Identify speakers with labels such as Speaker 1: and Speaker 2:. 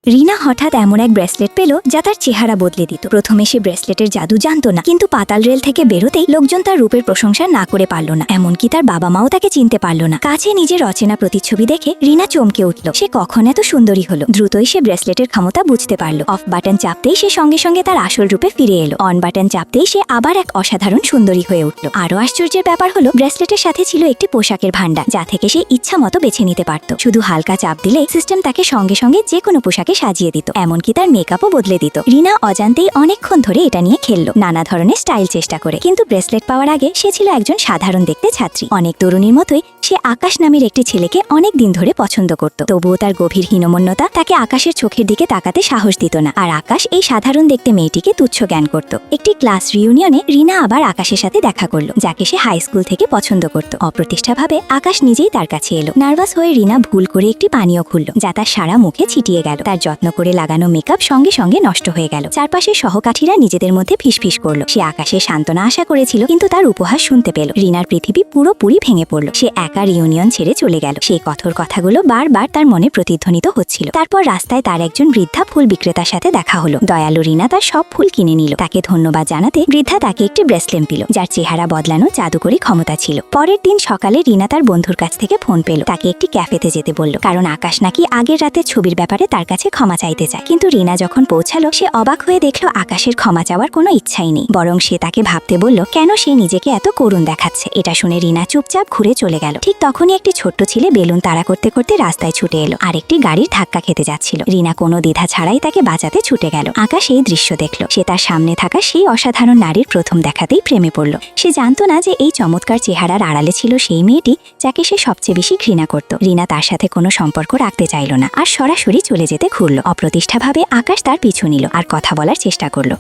Speaker 1: রিনা হঠাৎ এমন এক ব্রেসলেট পেল যা তার চেহারা বদলে দিত। প্রথমে সে ব্রেসলেটের জাদু জানতো না, কিন্তু পাতাল রেল থেকে বেরোতেই লোকজন তার রূপের প্রশংসা না করে পারল না। এমনকি তার বাবা মাও তাকে চিনতে পারল না। কাছে নিজের অচেনা প্রতিচ্ছবি দেখে রিনা চমকে উঠল। সে কখন এত সুন্দরী হলো? দ্রুতই সে ব্রেসলেটের ক্ষমতা বুঝতে পারল। অফ বাটন চাপতেই সে সঙ্গে সঙ্গে তার আসল রূপে ফিরে এলো। অন বাটন চাপতেই সে আবার এক অসাধারণ সুন্দরী হয়ে উঠল। আরো আশ্চর্যের ব্যাপার হলো, ব্রেসলেটের সাথে ছিল একটি পোশাকের ভান্ডার, যা থেকে সে ইচ্ছা মতো বেছে নিতে পারত। শুধু হালকা চাপ দিলে সিস্টেম তাকে সঙ্গে সঙ্গে যে কোনো পোশাকে সাজিয়ে দিত, এমনকি তার মেকআপও বদলে দিত। রিনা অজান্তেই অনেকক্ষণ ধরে এটা নিয়ে খেললো, নানা ধরনের স্টাইল চেষ্টা করে। কিন্তু ব্রেসলেট পাওয়ার আগে সে ছিল একজন সাধারণ দেখতে ছাত্রী। অনেক তরুণীর মতোই সে আকাশ নামের একটি ছেলেকে অনেক দিন ধরে পছন্দ করত। তবুও তার গভীর হীনমন্যতা তাকে আকাশের চোখের দিকে তাকাতে সাহস দিত না। আর আকাশ এই সাধারণ দেখতে মেয়েটিকে তুচ্ছ জ্ঞান করত। একটি ক্লাস রিউনিয়নে রিনা আবার আকাশের সাথে দেখা করলো, যাকে সে হাই স্কুল থেকে পছন্দ করত। অপ্রতিষ্ঠাভাবে আকাশ নিজেই তার কাছে এলো। নার্ভাস হয়ে রিনা ভুল করে একটি পানীয় খুলল, যা তার সারা মুখে ছিটিয়ে গেল। তার যত্ন করে লাগানো মেকআপ সঙ্গে সঙ্গে নষ্ট হয়ে গেল। চারপাশে সহকাঠীরা নিজেদের মধ্যে ফিসফিস করলো। সে আকাশের সান্ত্বনা আশা করেছিল, কিন্তু তার উপহাস শুনতে পেল। রিনার পৃথিবী পুরোপুরি ভেঙে পড়ল। সে একা রিউনিয়ন ছেড়ে চলে গেল। সেই কঠোর কথাগুলো বারবার তার মনে প্রতিধ্বনিত হচ্ছিল। তারপর রাস্তায় তার একজন বৃদ্ধা ফুল বিক্রেতার সাথে দেখা হলো। দয়ালু রিনা তার সব ফুল কিনে নিল। তাকে ধন্যবাদ জানাতে বৃদ্ধা তাকে একটি ব্রেসলেট দিল, যার চেহারা বদলানো জাদুকরী ক্ষমতা ছিল। পরের দিন সকালে রিনা তার বন্ধুর কাছ থেকে ফোন পেল। তাকে একটি ক্যাফেতে যেতে বলল, কারণ আকাশ নাকি আগের রাতের ছবির ব্যাপারে তার কাছে ক্ষমা চাইতে চায়। কিন্তু রিনা যখন পৌঁছালো, সে অবাক হয়ে দেখলো আকাশের ক্ষমা চাওয়ার কোনো ইচ্ছাই নেই, বরং সে তাকে ভাবতে বলল কেন সে নিজেকে এত করুণ দেখাচ্ছে। এটা শুনে রিনা চুপচাপ ঘুরে চলে গেল। ঠিক তখনই একটি ছোট্ট ছেলে বেলুন তাড়া করতে করতে রাস্তায় ছুটে এলো আর একটি গাড়ির ধাক্কা খেতে যাচ্ছিল। রিনা কোনো দ্বিধা ছাড়াই তাকে বাঁচাতে ছুটে গেল। আকাশ এই দৃশ্য দেখলো। সে তার সামনে থাকা সেই অসাধারণ নারীর প্রথম দেখাতেই প্রেমে পড়ল। সে জানতো না যে এই চমৎকার চেহারার আড়ালে ছিল সেই মেয়েটি যাকে সে সবচেয়ে বেশি ঘৃণা করত। রিনা তার সাথে কোনো সম্পর্ক রাখতে চাইল না আর সরাসরি চলে যেতে ঘুরল। অপ্রতিষ্ঠাভাবে আকাশ তার পিছু নিল আর কথা বলার চেষ্টা করলো।